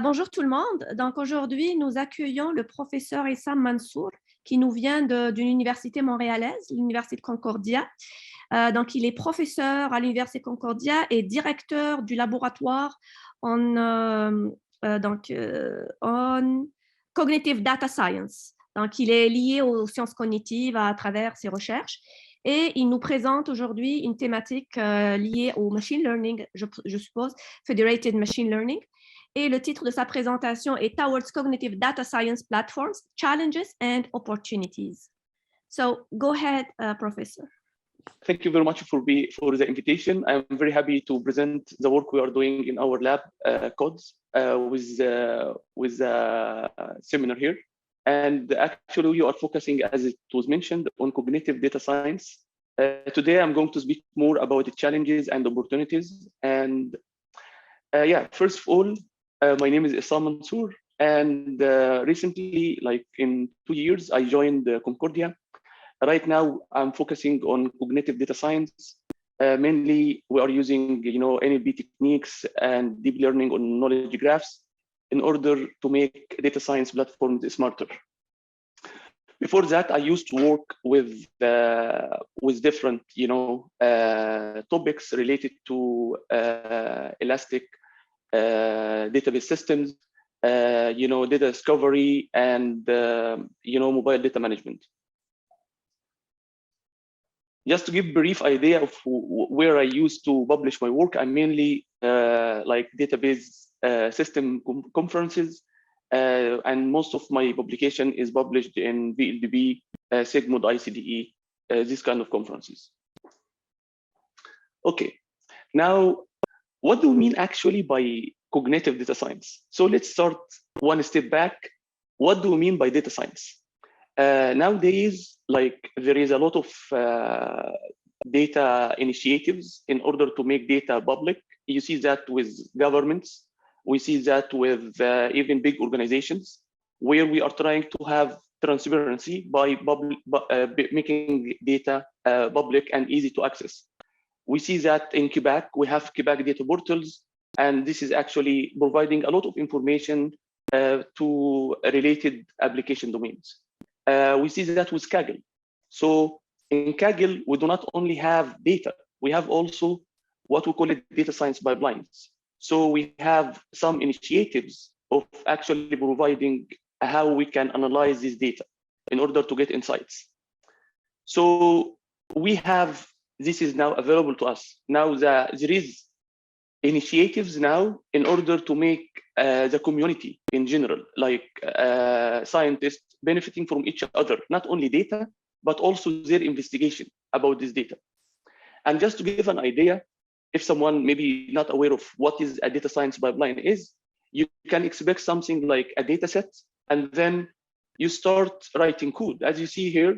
Bonjour tout le monde. Donc aujourd'hui, nous accueillons le professeur Essam Mansour qui nous vient d'une université montréalaise, l'université de Concordia. Donc il est professeur à l'université de Concordia et directeur du laboratoire en cognitive data science. Donc il est lié aux sciences cognitives à travers ses recherches. Et il nous présente aujourd'hui une thématique liée au machine learning, je suppose, federated machine learning. Et le titre de sa présentation est Towards Cognitive Data Science Platforms, Challenges and Opportunities. So go ahead, Professor. Thank you very much for the invitation. I'm very happy to present the work we are doing in our lab codes with the seminar here. And actually, you are focusing, as it was mentioned, on cognitive data science. Today, I'm going to speak more about the challenges and opportunities. And first of all, my name is Essam Mansour, and recently, like in 2 years, I joined Concordia. Right now, I'm focusing on cognitive data science. Mainly, we are using, NLP techniques and deep learning on knowledge graphs in order to make data science platforms smarter. Before that, I used to work with different, topics related to elastic database systems, data discovery, and mobile data management. Just to give a brief idea of where I used to publish my work, I mainly like database system conferences, and most of my publication is published in VLDB, SIGMOD, ICDE, these kind of conferences. Okay, now, what do we mean actually by cognitive data science? So let's start one step back. What do we mean by data science? Nowadays, like there is a lot of data initiatives in order to make data public. You see that with governments. We see that with even big organizations, where we are trying to have transparency by making data public and easy to access. We see that in Quebec, we have Quebec data portals, and this is actually providing a lot of information to related application domains. We see that with Kaggle. So in Kaggle, we do not only have data, we have also what we call it data science pipelines. So we have some initiatives of actually providing how we can analyze this data in order to get insights. So we have, this is now available to us. Now there is initiatives now in order to make the community in general, like scientists benefiting from each other, not only data, but also their investigation about this data. And just to give an idea, if someone maybe not aware of what is a data science pipeline is, you can expect something like a data set, and then you start writing code. As you see here,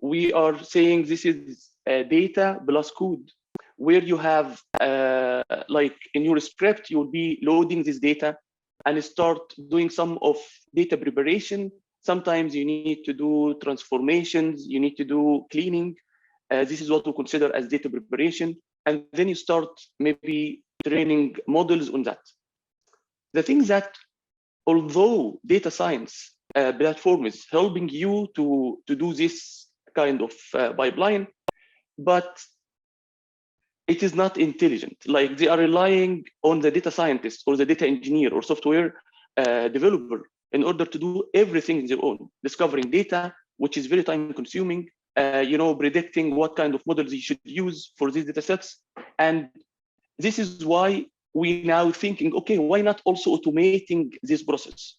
we are saying this is data plus code, where you have, like in your script, you'll be loading this data and start doing some of data preparation. Sometimes you need to do transformations, you need to do cleaning. This is what we consider as data preparation. And then you start maybe training models on that. The thing that, although data science platform is helping you to do this kind of pipeline, but it is not intelligent. Like they are relying on the data scientist or the data engineer or software developer in order to do everything on their own, discovering data, which is very time consuming, predicting what kind of models you should use for these data sets. And this is why we now thinking, okay, why not also automating this process?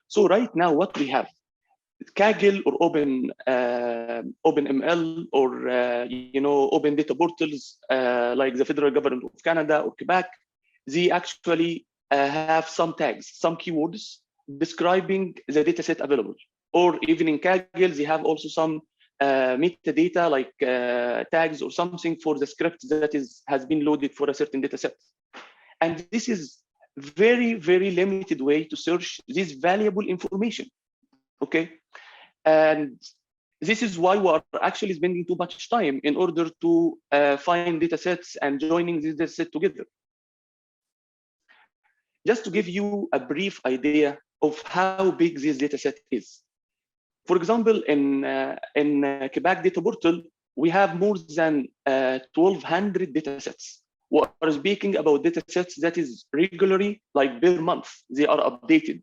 So right now, what we have, Kaggle or OpenML or open data portals like the federal government of Canada or Quebec, they actually have some tags, some keywords describing the data set available. Or even in Kaggle, they have also some metadata like tags or something for the script that has been loaded for a certain data set. And this is very, very limited way to search this valuable information, okay? And this is why we are actually spending too much time in order to find data sets and joining this data set together. just to give you a brief idea of how big this data set is. For example, in Quebec data portal, we have more than 1,200 data sets. We are speaking about data sets that is regularly, like per month, they are updated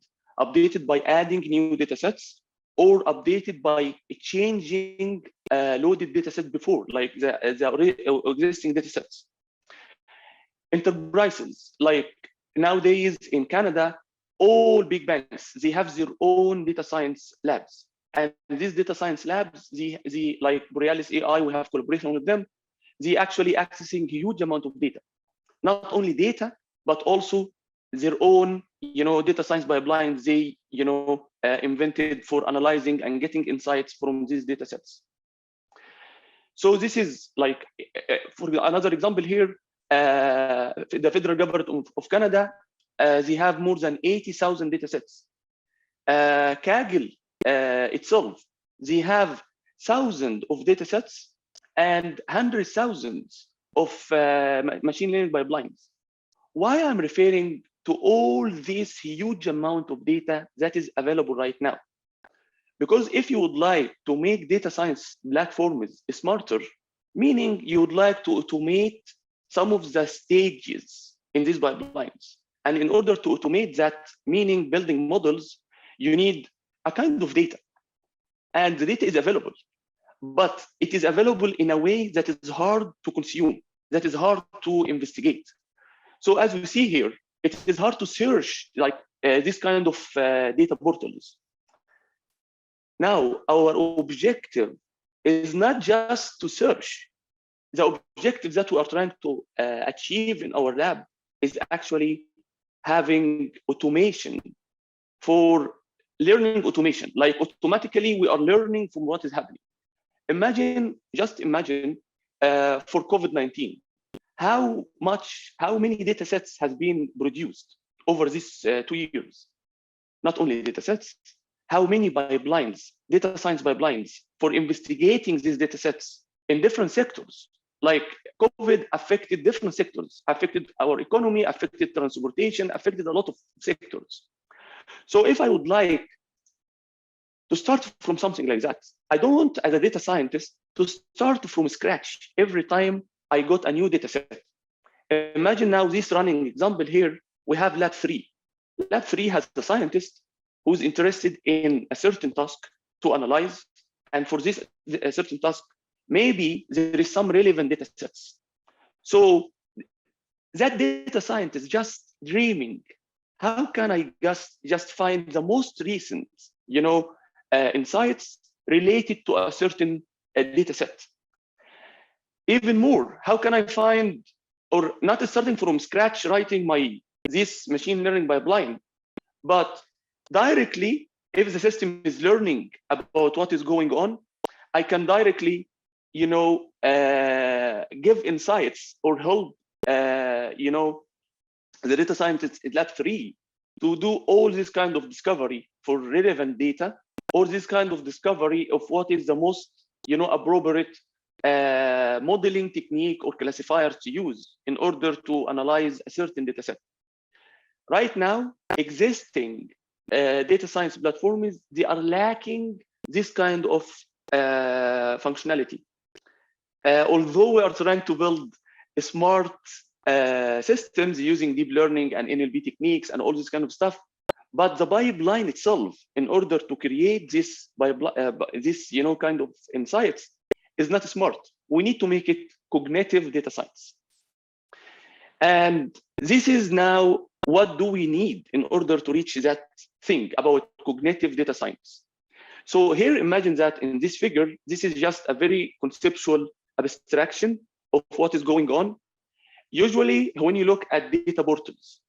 by adding new data sets or updated by changing loaded data set before, like the existing data sets. Enterprises, like nowadays in Canada, all big banks, they have their own data science labs. And these data science labs, they like Borealis AI, we have collaboration with them. They actually accessing huge amount of data, not only data, but also their own, data science pipelines they, invented for analyzing and getting insights from these data sets. So this is like, for another example here, the federal government of Canada, they have more than 80,000 data sets. Kaggle itself, they have thousands of data sets and hundreds of thousands of machine learning pipelines. Why I'm referring to all this huge amount of data that is available right now? Because if you would like to make data science platforms smarter, meaning you would like to automate some of the stages in these pipelines. And in order to automate that, meaning building models, you need a kind of data. And the data is available, but it is available in a way that is hard to consume, that is hard to investigate. So as we see here, it is hard to search like this kind of data portals. Now, our objective is not just to search. The objective that we are trying to achieve in our lab is actually having automation for learning automation. Like automatically, we are learning from what is happening. Just imagine for COVID-19, how many data sets has been produced over these 2 years? Not only data sets, how many pipelines, data science pipelines for investigating these data sets in different sectors. Like COVID affected different sectors, affected our economy, affected transportation, affected a lot of sectors. So if I would like to start from something like that, I don't want as a data scientist to start from scratch every time I got a new data set. Imagine now this running example here, we have lab 3. Lab 3 has a scientist who's interested in a certain task to analyze. And for this a certain task, maybe there is some relevant data sets. So that data scientist just dreaming, how can I just find the most recent, insights related to a certain data set? Even more, how can I find, or not starting from scratch writing this machine learning pipeline, but directly, if the system is learning about what is going on, I can directly, give insights or help, the data scientist in lab 3 to do all this kind of discovery for relevant data, or this kind of discovery of what is the most, appropriate modeling technique or classifier to use in order to analyze a certain data set. Right now, existing data science platforms, they are lacking this kind of functionality. Although we are trying to build smart systems using deep learning and NLP techniques and all this kind of stuff, but the pipeline itself, in order to create this kind of insights, is not smart. We need to make it cognitive data science. And this is now, what do we need in order to reach that thing about cognitive data science? So here, imagine that in this figure, this is just a very conceptual abstraction of what is going on. Usually, when you look at data portals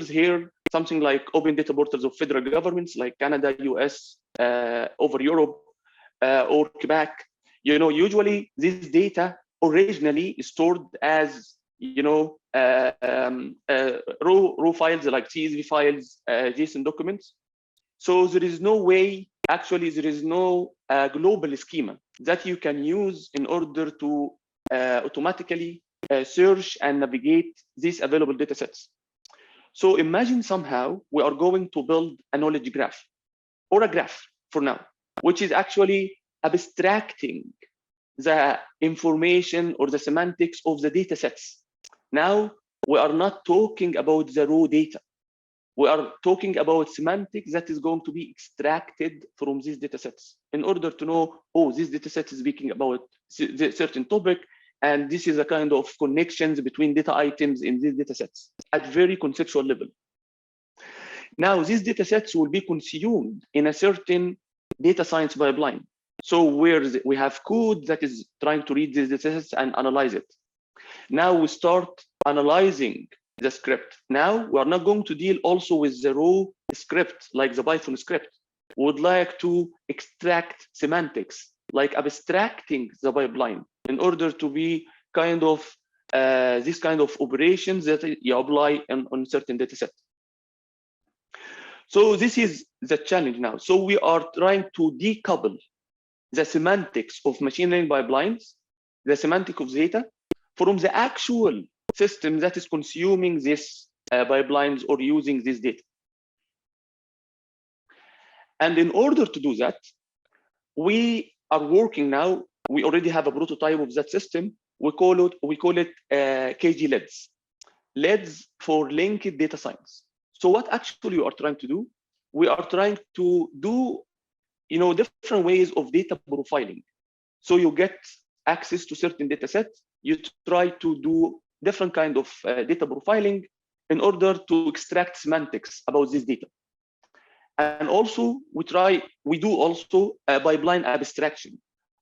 here, something like open data portals of federal governments like Canada, US, over Europe, or Quebec, usually this data originally is stored as, raw files like CSV files, JSON documents. So there is no way, actually, there is no global schema that you can use in order to automatically search and navigate these available data sets. So imagine somehow we are going to build a knowledge graph or a graph for now, which is actually abstracting the information or the semantics of the data sets. Now, we are not talking about the raw data. We are talking about semantics that is going to be extracted from these data sets in order to know, oh, this data set is speaking about a certain topic, and this is a kind of connections between data items in these data sets at very conceptual level. Now, these data sets will be consumed in a certain data science pipeline. So where we have code that is trying to read these data sets and analyze it. Now we start analyzing the script. Now we are not going to deal also with the raw script like the Python script. We would like to extract semantics, like abstracting the pipeline in order to be kind of this kind of operations that you apply on certain data set. So this is the challenge now. So we are trying to decouple the semantics of machine learning pipelines, the semantic of data, from the actual system that is consuming these pipelines or using this data. And in order to do that, we are working now. We already have a prototype of that system. We call it KG LEDs. LEDs for linked data science. So what actually we are trying to do? We are trying to do, different ways of data profiling. So you get access to certain data sets. You try to do different kind of data profiling in order to extract semantics about this data. And also we do also pipeline abstraction.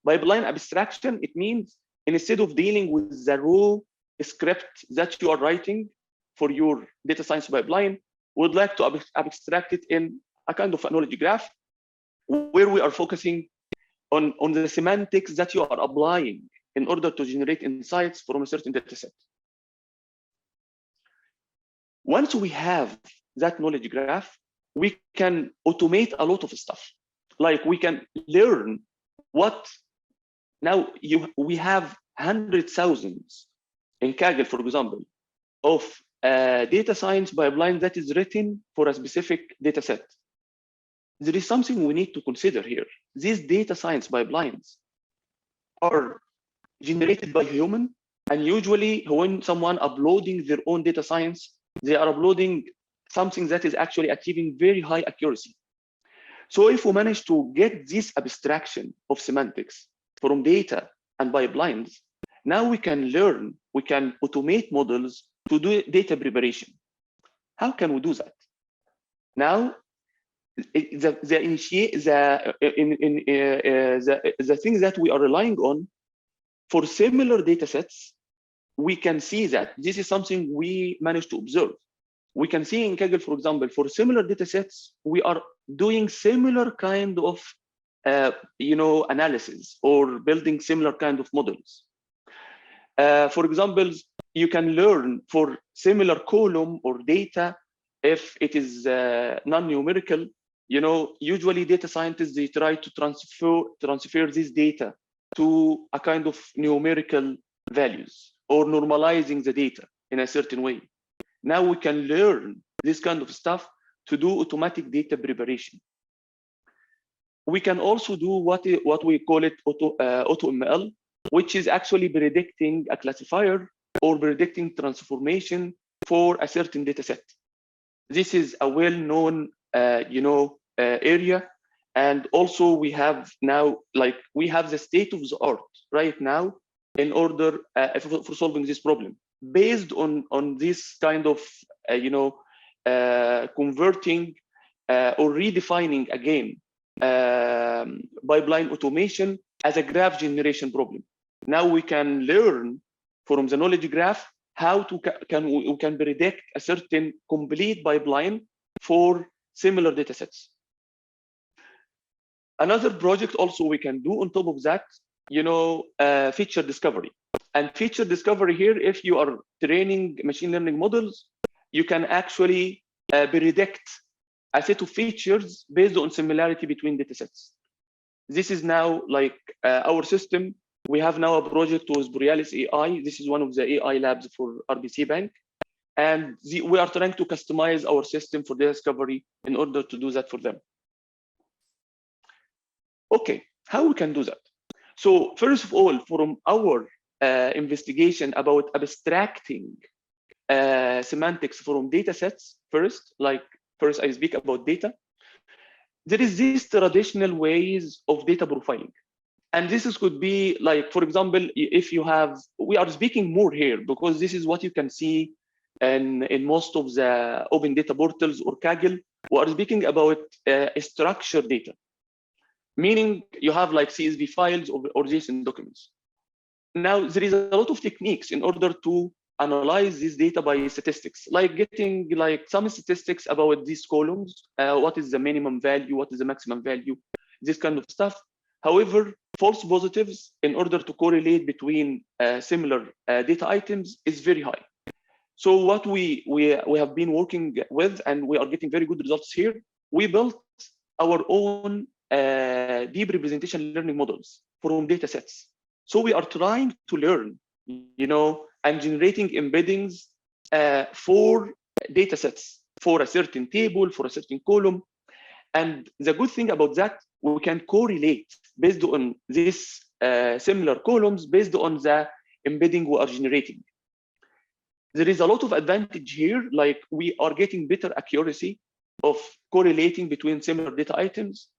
Pipeline abstraction, it means instead of dealing with the raw script that you are writing for your data science pipeline, we would like to abstract it in a kind of a knowledge graph where we are focusing on the semantics that you are applying in order to generate insights from a certain data set. Once we have that knowledge graph, we can automate a lot of stuff. Like we can learn what, now we have hundreds of thousands in Kaggle, for example, of data science pipeline that is written for a specific data set. There is something we need to consider here. These data science pipelines are generated by human, and usually when someone uploading their own data science, they are uploading something that is actually achieving very high accuracy. So if we manage to get this abstraction of semantics from data and pipelines, now we can learn, we can automate models to do data preparation. How can we do that? Now, the things that we are relying on for similar data sets, we can see that this is something we managed to observe. We can see in Kaggle, for example, for similar data sets, we are doing similar kind of analysis or building similar kind of models. For example, you can learn for similar column or data if it is non-numerical. Usually data scientists, they try to transfer this data to a kind of numerical values or normalizing the data in a certain way. Now we can learn this kind of stuff to do automatic data preparation. We can also do what we call it AutoML, which is actually predicting a classifier or predicting transformation for a certain data set. This is a well-known area, and also we have now, we have the state of the art right now in order for solving this problem, based on this kind of converting or redefining again pipeline automation as a graph generation problem. Now we can learn from the knowledge graph how we can predict a certain complete pipeline for similar data sets. Another project also we can do on top of that, feature discovery. And feature discovery here, if you are training machine learning models, you can actually predict a set of features based on similarity between data sets. This is now like our system. We have now a project with Borealis AI. This is one of the AI labs for RBC Bank. And we are trying to customize our system for the discovery in order to do that for them. Okay, how we can do that? So first of all, from our investigation about abstracting semantics from data sets, first I speak about data. There is these traditional ways of data profiling. And this could be like, for example, if you have, we are speaking more here because this is what you can see in most of the open data portals or Kaggle. We are speaking about structured data, meaning you have like CSV files or JSON documents. Now, there is a lot of techniques in order to analyze this data by statistics, like getting like some statistics about these columns, what is the minimum value, what is the maximum value, this kind of stuff. However, false positives in order to correlate between similar data items is very high. So what we have been working with, and we are getting very good results here, we built our own deep representation learning models from data sets. So we are trying to learn, and generating embeddings for data sets, for a certain table, for a certain column. And the good thing about that, we can correlate based on these similar columns based on the embedding we are generating. There is a lot of advantage here, like we are getting better accuracy of correlating between similar data items,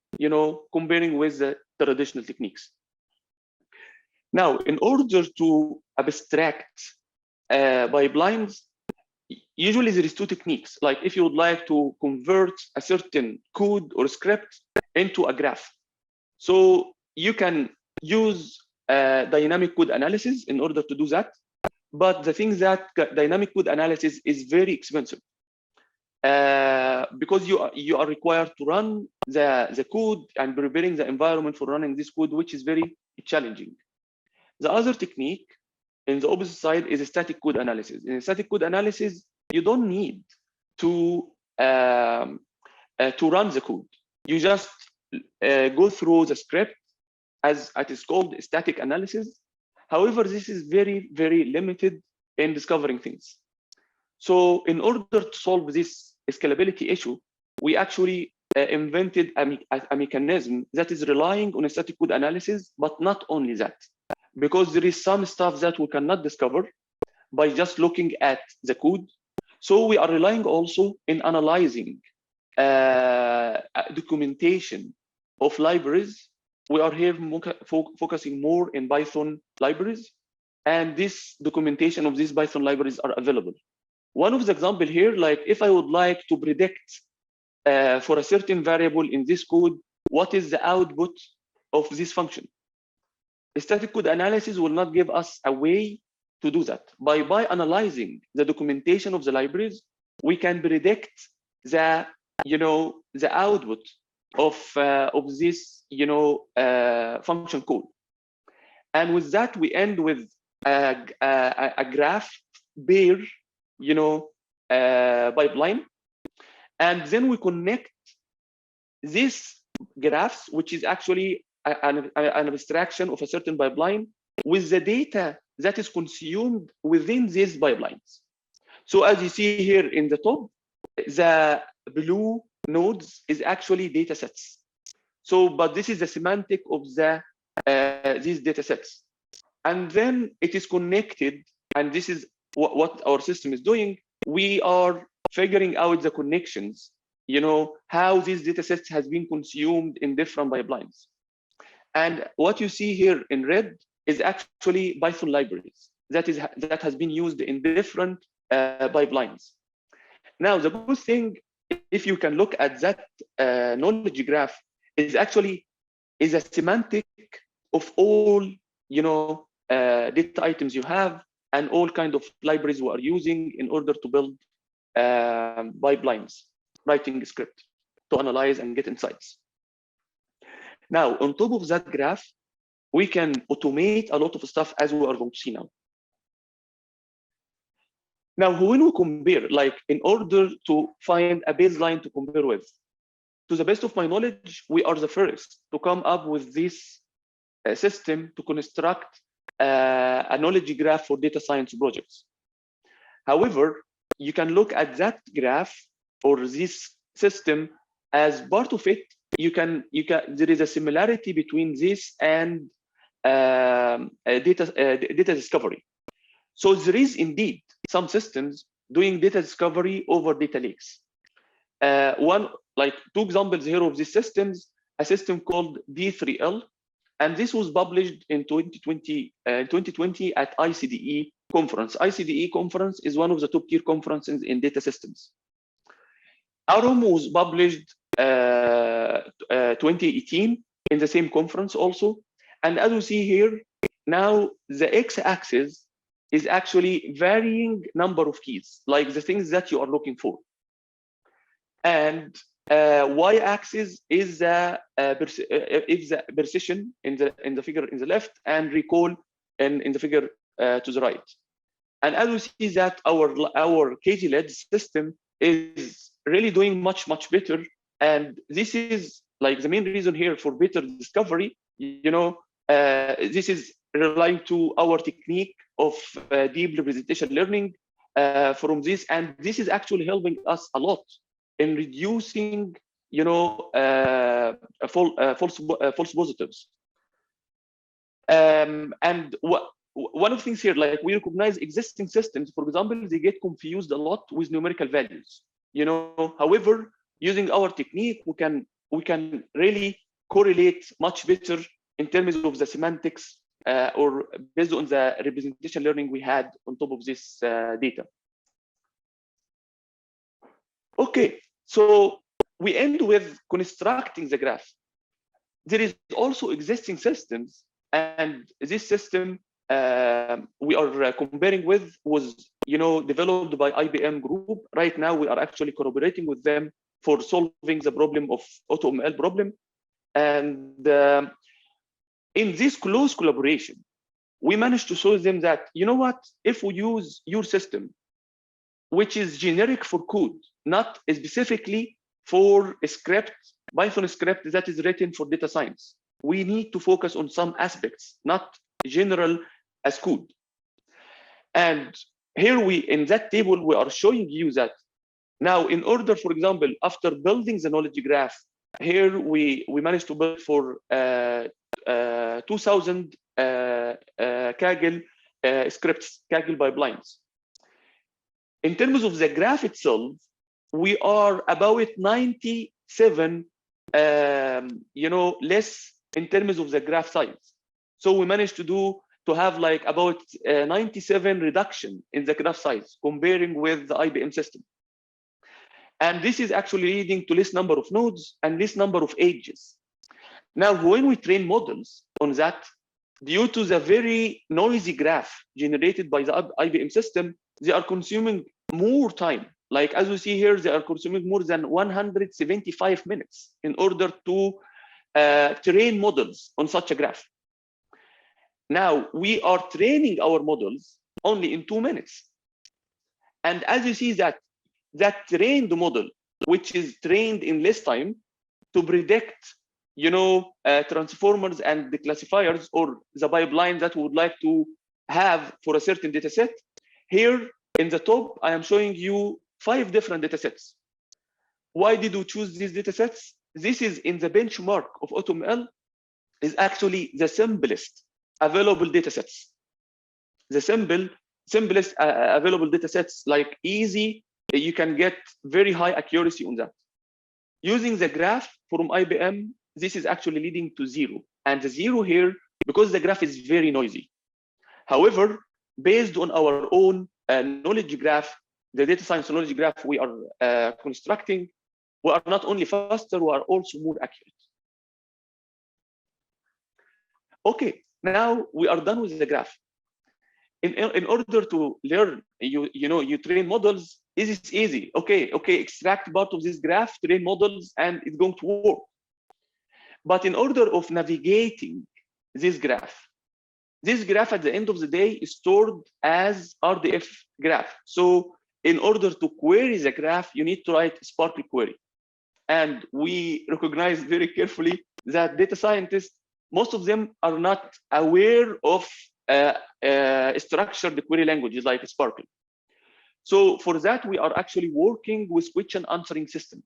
comparing with the traditional techniques. Now, in order to abstract pipelines, usually there is two techniques. Like if you would like to convert a certain code or script into a graph. So you can use dynamic code analysis in order to do that. But the thing that dynamic code analysis is very expensive because you are required to run the code and preparing the environment for running this code, which is very challenging. The other technique in the opposite side is static code analysis. In static code analysis, you don't need to run the code. You just go through the script, as it is called static analysis. However, this is very, very limited in discovering things. So in order to solve this scalability issue, we actually invented a mechanism that is relying on a static code analysis, but not only that, because there is some stuff that we cannot discover by just looking at the code. So we are relying also in analyzing documentation of libraries. We are here focusing more in Python libraries, and this documentation of these Python libraries are available. One of the examples here, like if I would like to predict for a certain variable in this code, what is the output of this function? The static code analysis will not give us a way to do that. By analyzing the documentation of the libraries, we can predict the output of this function code. And with that, we end with a graph pair pipeline, and then we connect these graphs, which is actually an abstraction of a certain pipeline, with the data that is consumed within these pipelines. So as you see here in the top, the blue nodes is actually data sets. So, but this is the semantic of these data sets. And then it is connected, and this is what our system is doing. We are figuring out the connections, how these data sets has been consumed in different pipelines. And what you see here in red is actually Python libraries that has been used in different pipelines. Now, the good thing, if you can look at that knowledge graph, is actually a semantic of all data items you have and all kind of libraries we are using in order to build pipelines, writing a script to analyze and get insights. Now, on top of that graph, we can automate a lot of stuff, as we are going to see now. Now, when we compare, like in order to find a baseline to compare with, to the best of my knowledge, we are the first to come up with this system to construct a knowledge graph for data science projects. However, you can look at that graph or this system as part of it. There is a similarity between this and data discovery. So there is indeed some systems doing data discovery over data lakes. Two examples here of these systems, a system called D3L, and this was published in 2020 at ICDE conference. ICDE conference is one of the top tier conferences in data systems. AROM was published 2018 in the same conference also. And as you see here, now the x-axis is actually varying number of keys, like the things that you are looking for. And y-axis is the precision in the figure in the left, and recall in the figure to the right. And as we see that our KG-led system is really doing much better, and this is like the main reason here for better discovery. This is relying to our technique of deep representation learning from this, and this is actually helping us a lot in reducing, false positives. And one of the things here, like we recognize existing systems, for example, they get confused a lot with numerical values. However, using our technique, we can really correlate much better in terms of the semantics or based on the representation learning we had on top of this data. Okay, so we end with constructing the graph. There is also existing systems, and this system we are comparing with was developed by IBM Group. Right now, we are actually collaborating with them for solving the problem of AutoML problem. And in this close collaboration, we managed to show them that, if we use your system, which is generic for code, not specifically for a script, Python script that is written for data science, we need to focus on some aspects, not general as code. And here in that table, we are showing you that now, in order, for example, after building the knowledge graph, here we managed to build for 2,000 Kaggle scripts, Kaggle pipelines. In terms of the graph itself, we are about 97, less in terms of the graph size. So we managed to have like about 97 reduction in the graph size comparing with the IBM system. And this is actually leading to less number of nodes and less number of edges. Now, when we train models on that, due to the very noisy graph generated by the IBM system, they are consuming more time. Like as you see here, they are consuming more than 175 minutes in order to train models on such a graph. Now, we are training our models only in 2 minutes. And as you see that trained model, which is trained in less time to predict, transformers and the classifiers or the pipeline that we would like to have for a certain data set. Here in the top, I am showing you 5 different data sets. Why did we choose these data sets? This is in the benchmark of AutoML, is actually the simplest available data sets. The simplest available data sets, like easy, you can get very high accuracy on that. Using the graph from IBM, this is actually leading to 0. And the 0 here, because the graph is very noisy. However, based on our own knowledge graph, the data science knowledge graph we are constructing, we are not only faster, we are also more accurate. Okay, now we are done with the graph. In order to learn, you train models. Is it easy? Okay, extract part of this graph, train models, and it's going to work. But in order of navigating this graph at the end of the day is stored as RDF graph. So in order to query the graph, you need to write Spark query. And we recognize very carefully that data scientists, most of them are not aware of structured query languages like Spark. So for that, we are actually working with question answering system.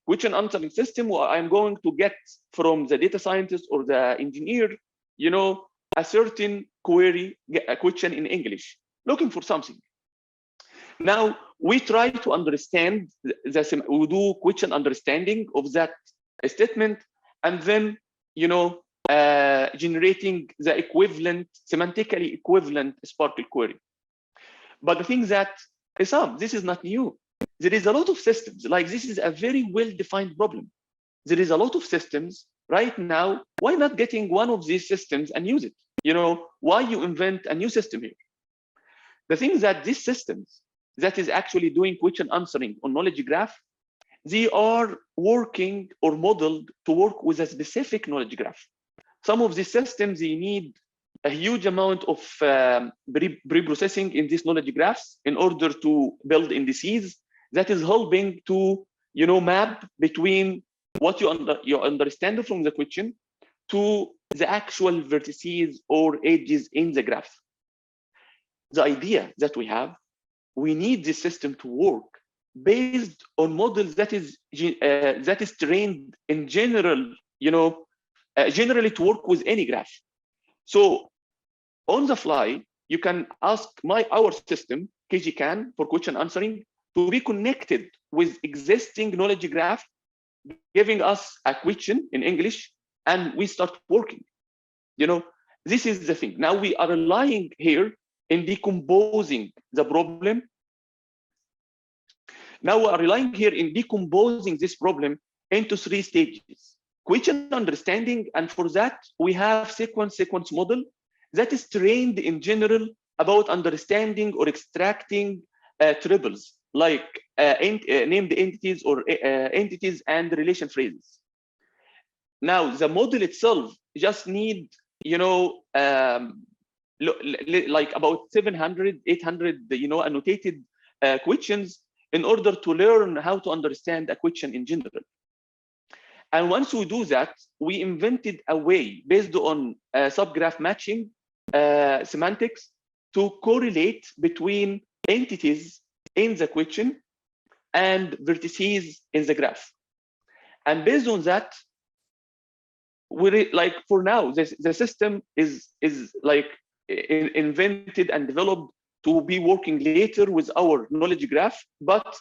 Question answering system, I'm going to get from the data scientist or the engineer, you know, a certain query, a question in English, looking for something. Now we try to understand we do question understanding of that statement, and then, you know, generating the equivalent, semantically equivalent Sparkle query. But the thing that Essam, this is not new. There is a lot of systems, like this is a very well-defined problem. There is a lot of systems right now. Why not getting one of these systems and use it? You know, why you invent a new system here? The thing that these systems that is actually doing question answering on knowledge graph, they are working or modeled to work with a specific knowledge graph. Some of these systems, they need a huge amount of pre-processing in these knowledge graphs in order to build indices that is helping to, you know, map between what you understand from the question to the actual vertices or edges in the graph. The idea that we have, we need this system to work based on models that is trained in general, you know, generally to work with any graph. So on the fly, you can ask our system, KGCAN, for question answering, to be connected with existing knowledge graph, giving us a question in English, and we start working. You know, this is the thing. Now we are relying here in decomposing the problem. Now we are relying here in decomposing this problem into 3 stages. Question understanding, and for that, we have sequence model that is trained in general about understanding or extracting triples, like named entities or entities and relation phrases. Now, the model itself just need, you know, like about 700, 800, you know, annotated questions in order to learn how to understand a question in general. And once we do that, we invented a way based on subgraph matching semantics to correlate between entities in the question and vertices in the graph. And based on that, we like for now, the system is like invented and developed to be working later with our knowledge graph, but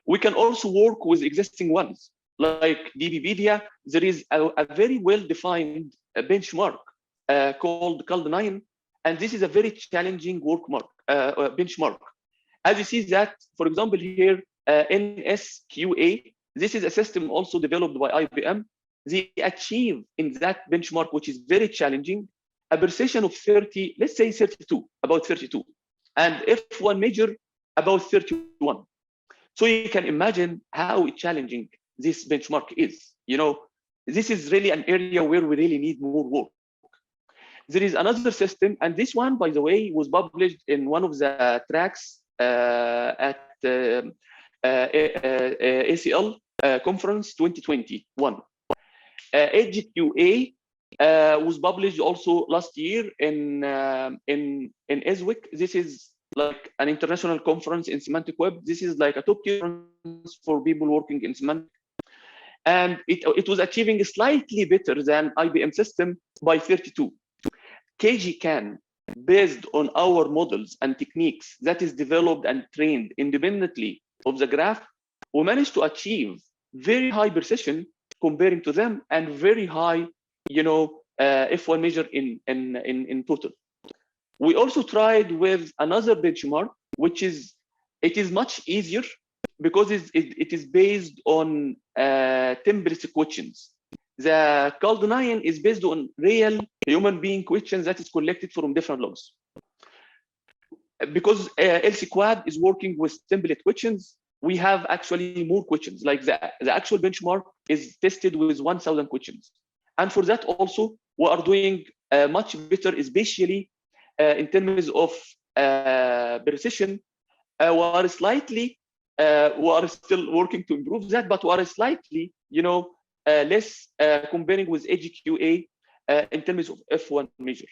we can also work with existing ones. Like DBpedia, there is a very well-defined benchmark called CALD9, and this is a very challenging benchmark. As you see that, for example, here, NSQA, this is a system also developed by IBM. They achieve in that benchmark, which is very challenging, a precision of 30, let's say 32, about 32, and F1 major about 31. So you can imagine how challenging this benchmark is. You know, this is really an area where we really need more work. There is another system, and this one, by the way, was published in one of the tracks at ACL conference 2021. EdgeQA was published also last year in ESWIC. This is like an international conference in semantic web. This is like a top tier conference for people working in semantic. And it was achieving slightly better than IBM system by 32. KGCAN, based on our models and techniques that is developed and trained independently of the graph, we managed to achieve very high precision comparing to them, and very high, you know, F1 measure in total. We also tried with another benchmark, which is, it is much easier because it is based on template questions. The CALD9 is based on real human being questions that is collected from different logs. Because LC-Quad is working with template questions, we have actually more questions. Like the actual benchmark is tested with 1,000 questions. And for that also, we are doing much better, especially in terms of precision. We are still working to improve that, but we are slightly, you know, less comparing with EdgeQA in terms of F1 measure.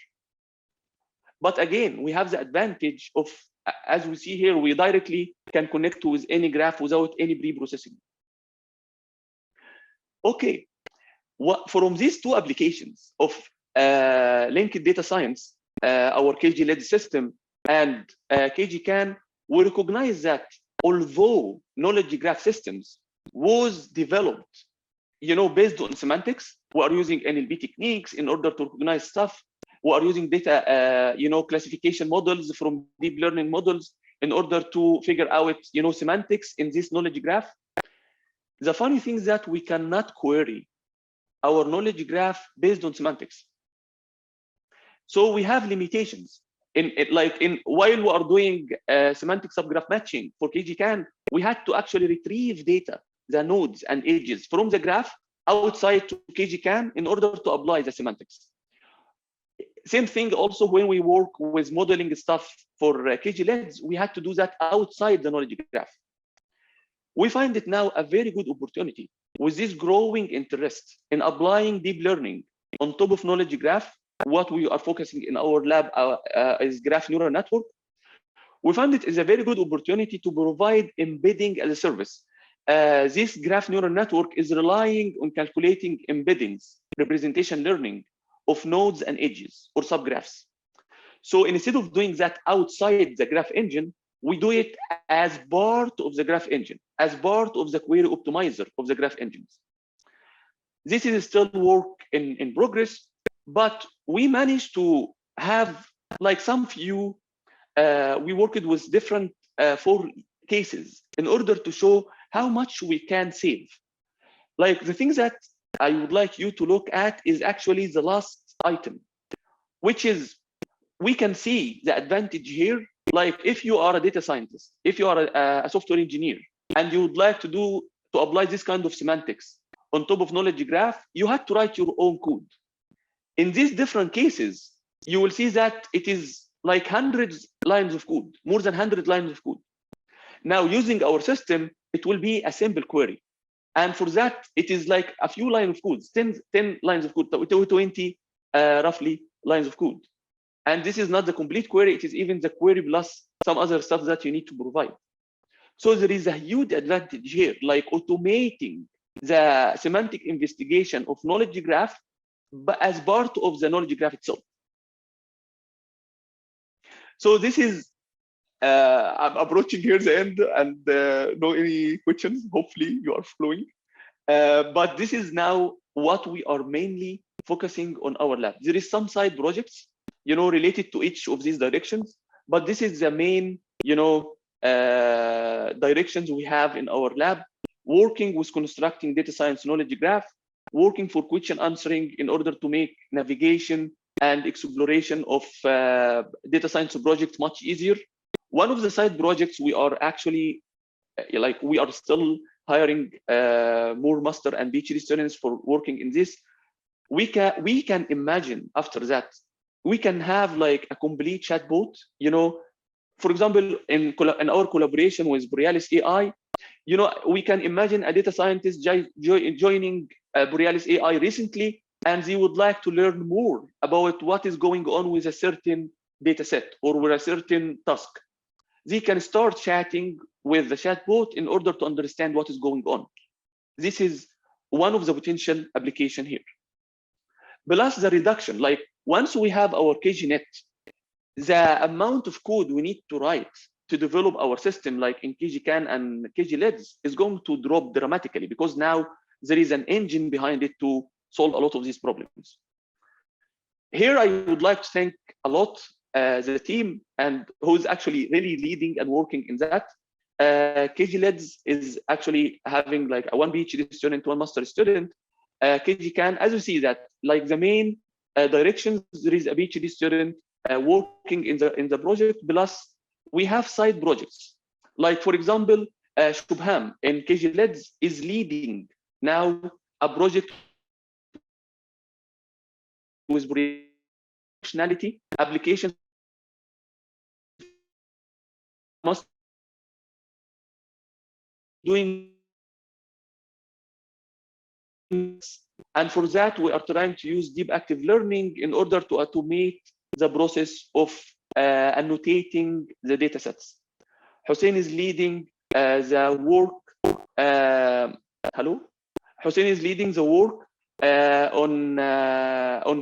But again, we have the advantage of as we see here, we directly can connect with any graph without any pre-processing. Okay, from these two applications of linked data science, our KG-led system and KG-CAN, we recognize that although knowledge graph systems was developed, based on semantics, we are using NLP techniques in order to recognize stuff. We are using data, classification models from deep learning models in order to figure out, semantics in this knowledge graph. The funny thing is that we cannot query our knowledge graph based on semantics. So we have limitations. While we are doing semantic subgraph matching for KG-CAN, we had to actually retrieve data, the nodes and edges from the graph outside to KG-CAN in order to apply the semantics. Same thing also when we work with modeling stuff for KG-LEDs, we had to do that outside the knowledge graph. We find it now a very good opportunity with this growing interest in applying deep learning on top of knowledge graph. What we are focusing in our lab is graph neural network. We find it is a very good opportunity to provide embedding as a service. This graph neural network is relying on calculating embeddings, representation learning of nodes and edges or subgraphs. So instead of doing that outside the graph engine, we do it as part of the graph engine, as part of the query optimizer of the graph engines. This is still work in progress, but we managed to have some few, we worked with different 4 cases in order to show how much we can save. The things that I would like you to look at is actually the last item, which is we can see the advantage here. If you are a data scientist, if you are a software engineer, and you would like to apply this kind of semantics on top of knowledge graph, you had to write your own code. In these different cases, you will see that it is hundreds lines of code, more than 100 lines of code. Now, using our system, it will be a simple query. And for that, it is a few lines of code, 10 lines of code, 20 roughly lines of code. And this is not the complete query, it is even the query plus some other stuff that you need to provide. So there is a huge advantage here, automating the semantic investigation of knowledge graph, but as part of the knowledge graph itself. So this is, I'm approaching here the end, and no any questions, hopefully you are flowing. But this is now what we are mainly focusing on our lab. There is some side projects, related to each of these directions, but this is the main, directions we have in our lab, working with constructing data science knowledge graph, working for question answering in order to make navigation and exploration of data science projects much easier. One of the side projects we are actually, we are still hiring more master and PhD students for working in this. We can imagine after that, we can have a complete chatbot. For example, in our collaboration with Borealis AI, we can imagine a data scientist joining Borealis AI recently, and they would like to learn more about what is going on with a certain data set or with a certain task. They can start chatting with the chatbot in order to understand what is going on. This is one of the potential application here. Plus the reduction, once we have our KGNet, the amount of code we need to write to develop our system, in KG-CAN and KG-LEDs, is going to drop dramatically, because now there is an engine behind it to solve a lot of these problems. Here, I would like to thank a lot the team, and who's actually really leading and working in that. KG-LEDs is actually having a 1 PhD student, 1 master student. KG-CAN, as you see that, the main directions, there is a PhD student working in the project, plus we have side projects. For example, Shubham in KG-LEDs is leading now a project with functionality applications must doing, and for that we are trying to use deep active learning in order to automate the process of annotating the datasets. Hussein is leading the work. Hello. Hussein is leading the work on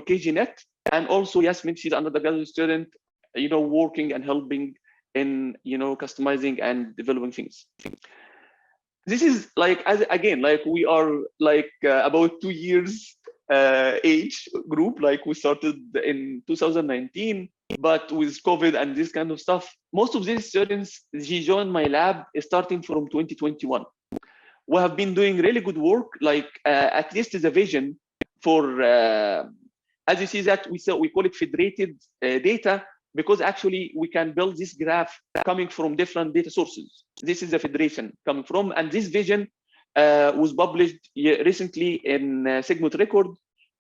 KGNet, and also Yasmin, she's an undergraduate student, working and helping in customizing and developing things. This is like, again, like we are like about 2 years age group. Like we started in 2019, but with COVID and this kind of stuff, most of these students, he joined my lab starting from 2021. We have been doing really good work, like at least the vision for, as you see that we call it federated data, because actually we can build this graph coming from different data sources. This is the federation coming from, and this vision was published recently in Sigmund Record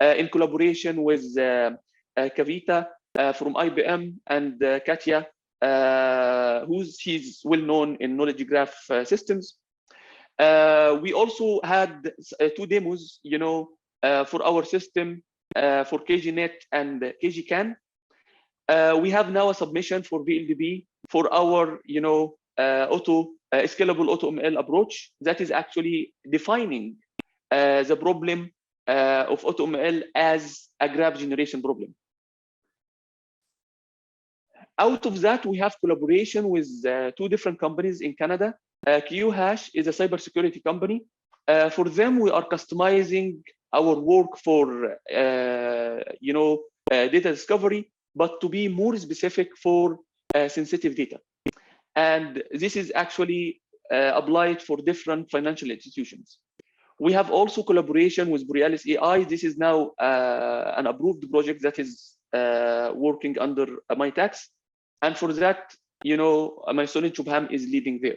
in collaboration with Kavita from IBM and Katya, she's well known in knowledge graph systems. We also had 2 demos, for our system for KGNet and KGCAN. We have now a submission for VLDB for our, scalable AutoML approach that is actually defining the problem of AutoML as a graph generation problem. Out of that, we have collaboration with 2 different companies in Canada. QHash is a cybersecurity company. For them, we are customizing our work for, data discovery, but to be more specific for sensitive data. And this is actually applied for different financial institutions. We have also collaboration with Borealis AI. This is now an approved project that is working under my tax. And for that, my student Shubham is leading there.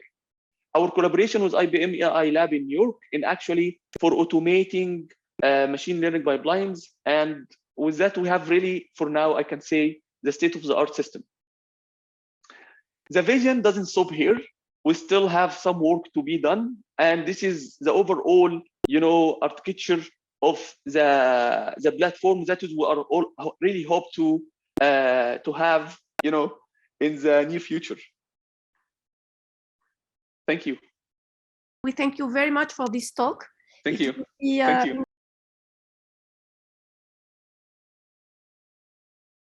Our collaboration with IBM AI Lab in New York in actually for automating machine learning pipelines. And with that, we have really, for now, I can say, the state-of-the-art system. The vision doesn't stop here. We still have some work to be done. And this is the overall, architecture of the platform that is we are all really hope to have, in the near future. Thank you. We thank you very much for this talk. Thank you. Thank you.